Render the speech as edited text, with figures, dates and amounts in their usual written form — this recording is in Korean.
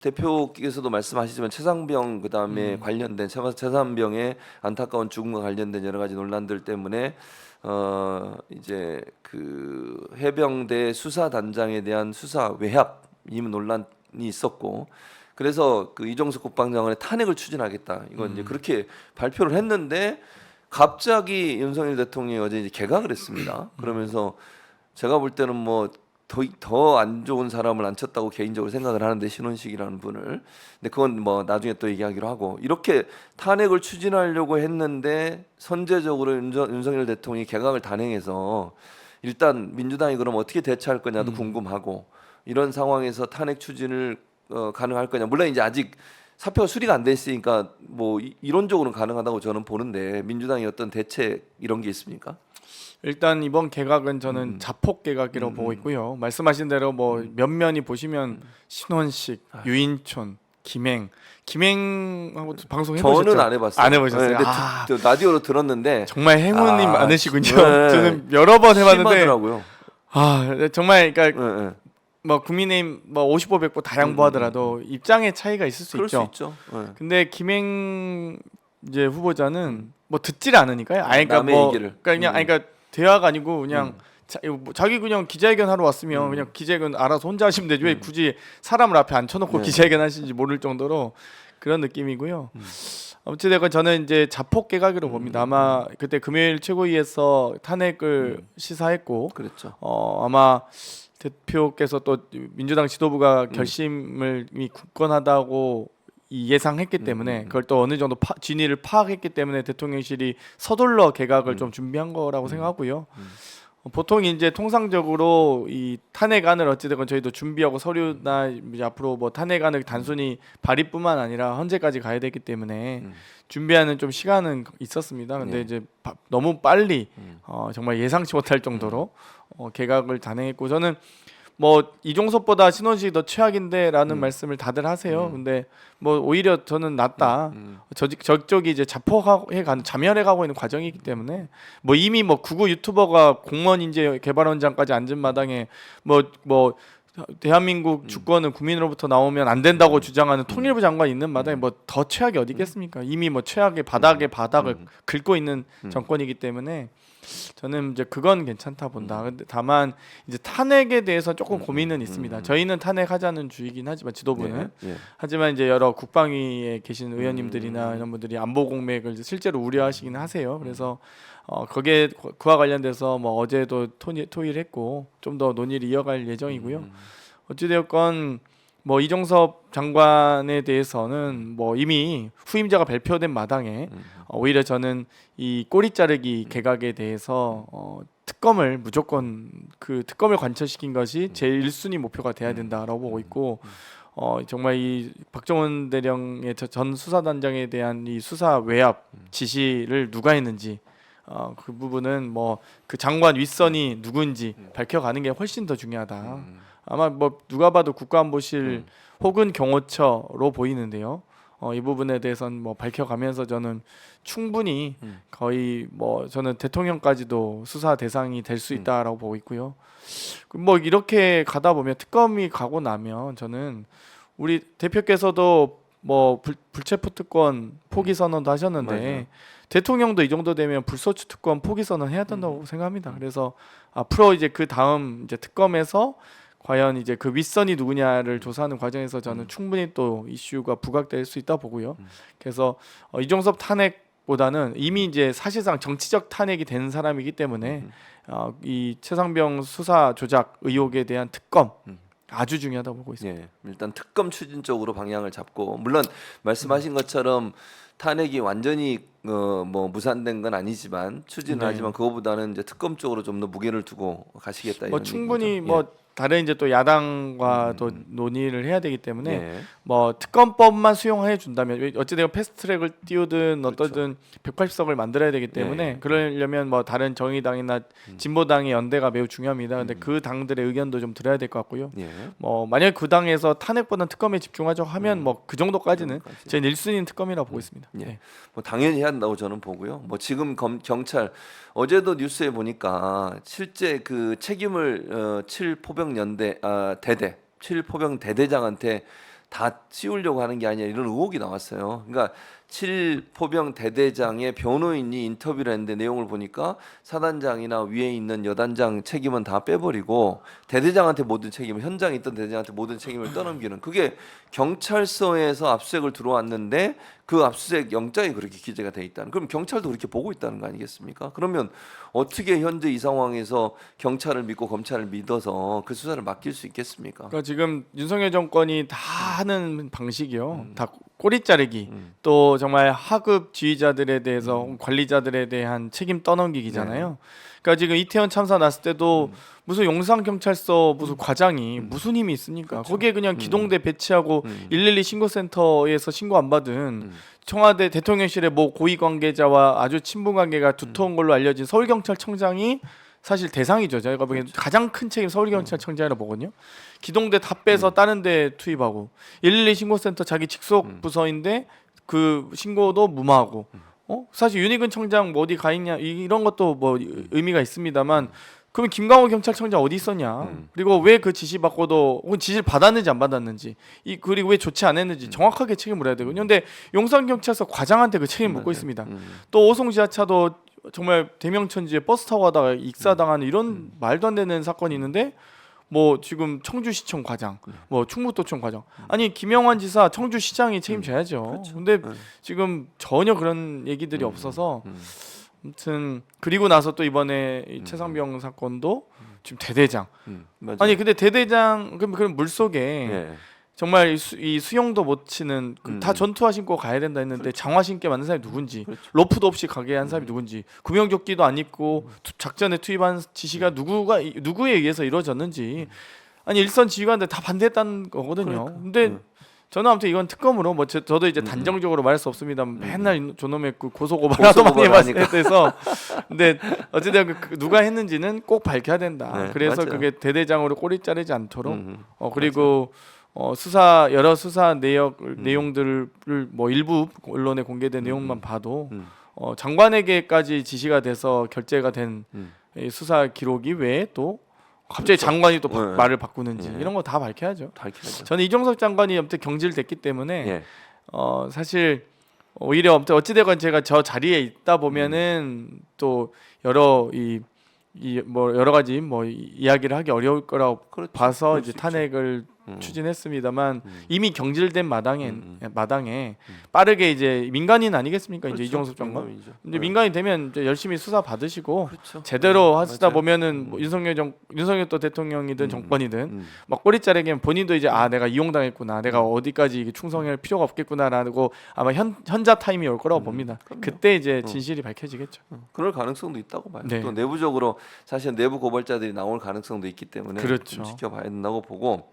대표께서도 말씀하시지만 최상병 그다음에 관련된 최상병의 안타까운 죽음과 관련된 여러 가지 논란들 때문에 이제 그 해병대 수사단장에 대한 수사 외압 이 논란이 있었고 그래서 그 이종석 국방장관의 탄핵을 추진하겠다. 이건 이제 그렇게 발표를 했는데 갑자기 윤석열 대통령이 어제 이제 개각을 했습니다. 그러면서 제가 볼 때는 뭐 더 안 좋은 사람을 앉혔다고 개인적으로 생각을 하는데 신원식이라는 분을. 근데 그건 뭐 나중에 또 얘기하기로 하고 이렇게 탄핵을 추진하려고 했는데 선제적으로 윤석열 대통령이 개각을 단행해서 일단 민주당이 그럼 어떻게 대처할 거냐도 궁금하고 이런 상황에서 탄핵 추진을 가능할 거냐. 물론 이제 아직 사표가 수리가 안 돼 있으니까 뭐 이론적으로는 가능하다고 저는 보는데 민주당이 어떤 대책 이런 게 있습니까? 일단 이번 개각은 저는 자폭 개각이라고 보고 있고요. 말씀하신 대로 뭐 면면이 보시면 신원식, 유인촌, 김행하고 방송 해보셨죠? 저는 안 해봤어요. 안 해보셨어요? 네, 근데 아, 라디오로 들었는데 정말 행운이 아, 많으시군요. 네. 저는 여러 번 해봤는데 심하더라고요. 정말 그러니까 네, 네. 뭐 국민의힘 뭐 50호 100호 다 양보하더라도 입장의 차이가 있을 수 그럴 있죠. 수 있죠. 네. 근데 김행 이제 후보자는 뭐 듣질 않으니까요. 아니 그러니까 남의 뭐 얘기를. 그러니까 그냥 아니 그러니까 대화가 아니고 그냥 자기 그냥 기자회견 하러 왔으면 그냥 기자회견 알아서 혼자 하시면 되지 왜 굳이 사람을 앞에 앉혀놓고 네. 기자회견 하시는지 모를 정도로 그런 느낌이고요. 어찌됐건 저는 이제 자폭 개각이라고 봅니다. 아마 그때 금요일 최고위에서 탄핵을 시사했고 그랬죠. 아마 대표께서 또 민주당 지도부가 결심을 이미 굳건하다고 예상했기 때문에 그걸 또 어느 정도 진위를 파악했기 때문에 대통령실이 서둘러 개각을 좀 준비한 거라고 생각하고요. 보통 이제 통상적으로 이 탄핵안을 어찌됐건 저희도 준비하고 서류나 이제 앞으로 뭐 탄핵안을 단순히 발의뿐만 아니라 헌재까지 가야 되기 때문에 준비하는 좀 시간은 있었습니다. 근데 네. 이제 너무 빨리 정말 예상치 못할 정도로 개각을 단행했고 저는 뭐 이종섭보다 신원식이 더 최악인데라는 말씀을 다들 하세요. 근데 뭐 오히려 저는 낫다. 저쪽이 이제 자멸해 가고 있는 과정이기 때문에 뭐 이미 뭐 구구 유튜버가 공무원 인재 개발원장까지 앉은 마당에 뭐 대한민국 주권은 국민으로부터 나오면 안 된다고 주장하는 통일부 장관 있는 마당에 뭐 더 최악이 어디 있겠습니까? 이미 뭐 최악의 바닥을 긁고 있는 정권이기 때문에 저는 이제 그건 괜찮다 본다. 근데 다만 이제 탄핵에 대해서 조금 고민은 있습니다. 저희는 탄핵하자는 주의긴 하지만 지도부는 예, 예. 하지만 이제 여러 국방위에 계신 의원님들이나 이런 분들이 안보 공백을 이제 실제로 우려하시긴 하세요. 그래서 거기에 그와 관련돼서 뭐 어제도 토의를 좀 더 논의를 이어갈 예정이고요. 어찌되었건 뭐 이종섭 장관에 대해서는 뭐 이미 후임자가 발표된 마당에 오히려 저는 이 꼬리 자르기 개각에 대해서 특검을 무조건 그 특검을 관철시킨 것이 제 1순위 목표가 돼야 된다라고 보고 있고 정말 이 박정원 대령의 전 수사단장에 대한 이 수사 외압 지시를 누가 했는지 그 부분은 뭐 그 장관 윗선이 누군지 밝혀가는 게 훨씬 더 중요하다. 아마 뭐 누가 봐도 국가안보실 혹은 경호처로 보이는데요. 이 부분에 대해서는 뭐 밝혀가면서 저는 충분히 거의 뭐 저는 대통령까지도 수사 대상이 될 수 있다라고 보고 있고요. 뭐 이렇게 가다 보면 특검이 가고 나면 저는 우리 대표께서도 뭐 불체포 특권 포기 선언도 하셨는데 맞아요. 대통령도 이 정도 되면 불소추 특권 포기 선언 해야 된다고 생각합니다. 그래서 앞으로 이제 그 다음 이제 특검에서 과연 이제 그 윗선이 누구냐를 조사하는 과정에서 저는 충분히 또 이슈가 부각될 수 있다 보고요. 그래서 이종섭 탄핵보다는 이미 이제 사실상 정치적 탄핵이 된 사람이기 때문에 이 최상병 수사 조작 의혹에 대한 특검 아주 중요하다고 보고 있습니다. 예, 일단 특검 추진 쪽으로 방향을 잡고 물론 말씀하신 것처럼 탄핵이 완전히 뭐 무산된 건 아니지만 추진을 네. 하지만 그거보다는 이제 특검 쪽으로 좀 더 무게를 두고 가시겠다 뭐 이런 충분히 얘기인 거죠. 뭐 다른 이제 또 야당과도 논의를 해야 되기 때문에 예. 뭐 특검법만 수용해 준다면 어찌되건 패스트트랙을 띄우든 어떠든 180석을 만들어야 되기 때문에 예. 그러려면 뭐 다른 정의당이나 진보당의 연대가 매우 중요합니다. 근데 그 당들의 의견도 좀 들어야 될 것 같고요. 예. 뭐 만약 그 당에서 탄핵보다는 특검에 집중하자고 하면 뭐 그 정도까지는 제 1순위는 특검이라고 보고 있습니다. 예. 네. 뭐 당연히 해야 한다고 저는 보고요. 뭐 지금 경찰 어제도 뉴스에 보니까 실제 그 책임을 7포병 연대 대대 7포병 대대장한테 다 씌우려고 하는 게 아니냐 이런 의혹이 나왔어요. 그러니까 7포병 대대장의 변호인이 인터뷰를 했는데 내용을 보니까 사단장이나 위에 있는 여단장 책임은 다 빼버리고 대대장한테 모든 책임을 현장에 있던 대대장한테 모든 책임을 떠넘기는 그게 경찰서에서 압수수색을 들어왔는데 그 압수수색 영장이 그렇게 기재가 돼 있다는 그럼 경찰도 그렇게 보고 있다는 거 아니겠습니까? 그러면 어떻게 현재 이 상황에서 경찰을 믿고 검찰을 믿어서 그 수사를 맡길 수 있겠습니까? 그러니까 지금 윤석열 정권이 다 하는 방식이요. 다 꼬리 자르기. 또 정말 하급 지휘자들에 대해서 관리자들에 대한 책임 떠넘기기잖아요. 그러니까 지금 이태원 참사 났을 때도 무슨 용산 경찰서 무슨 과장이 무슨 힘이 있습니까? 그렇죠. 거기에 그냥 기동대 배치하고 112 신고센터에서 신고 안 받은 청와대 대통령실의 뭐 고위 관계자와 아주 친분 관계가 두터운 걸로 알려진 서울경찰청장이 사실 대상이죠. 제가 보기엔 가장 큰 책임 서울경찰청장이라고 보거든요. 기동대 다 빼서 다른 데 투입하고 112 신고센터 자기 직속 부서인데 그 신고도 무마하고 사실 윤희근 청장 뭐 어디 가 있냐 이런 것도 뭐 의미가 있습니다만 그러면 김광호 경찰청장 어디 있었냐 그리고 왜 그 지시 받고도 혹은 지시를 받았는지 안 받았는지 그리고 왜 조치 안 했는지 정확하게 책임을 물어야 되거든요. 근데 용산경찰서 과장한테 그 책임 묻고 있습니다. 또 오송지하차도 정말 대명천지에 버스 타고 가다가 익사당하는 이런 말도 안 되는 사건이 있는데 뭐 지금 청주시청 과장, 뭐 충북도청 과장, 아니 김영환 지사 청주시장이 책임져야죠. 그렇죠. 근데 지금 전혀 그런 얘기들이 없어서 아무튼 그리고 나서 또 이번에 이 최상병 사건도 지금 대대장. 맞아요. 아니 근데 대대장 그럼 물속에 예. 정말 이 수영도 못 치는 다 전투화 신고 가야 된다 했는데 장화 신게 만든 사람이 누군지 로프도 없이 가게 한 사람이 누군지 구명조끼도 안 입고 작전에 투입한 지시가 누구에 의해서 이루어졌는지 아니 일선 지휘관들 다 반대했다는 거거든요. 근데 저는 아무튼 이건 특검으로 뭐 저도 이제 단정적으로 말할 수 없습니다. 맨날 저놈의 그 고소고발하도 많이 말씀해서 근데 어쨌든 누가 했는지는 꼭 밝혀야 된다. 네, 그래서 맞아요. 그게 대대장으로 꼬리 자르지 않도록 그리고 여러 수사 내용들을 뭐 일부 언론에 공개된 내용만 봐도 장관에게까지 지시가 돼서 결재가 된 이 수사 기록이 왜 또 갑자기 장관이 또 말을 바꾸는지 이런 거 다 밝혀야죠. 밝혀야죠. 저는 이종석 장관이 아무튼 경질됐기 때문에 예. 사실 오히려 아무튼 어찌되건 제가 저 자리에 있다 보면은 또 여러 뭐 여러 가지 뭐 이야기를 하기 어려울 거라고 그렇죠. 봐서 그럴 이제 수 있죠. 탄핵을 추진했습니다만 이미 경질된 마당에 빠르게 이제 민간인 아니겠습니까? 그렇죠. 이제 이종석 장관. 민간인이죠. 이제 민간이 되면 이제 열심히 수사 받으시고 그렇죠. 제대로 하시다 맞아요. 보면은 뭐 윤석열 또 대통령이든 정권이든 막 꼬리 자르기면 본인도 이제 내가 이용당했구나, 내가 어디까지 이게 충성할 필요가 없겠구나라고 아마 현자 타임이 올 거라고 봅니다. 그럼요. 그때 이제 진실이 밝혀지겠죠. 그럴 가능성도 있다고 봐요. 네. 또 내부적으로 사실 내부 고발자들이 나올 가능성도 있기 때문에 그렇죠. 좀 지켜봐야 된다고 보고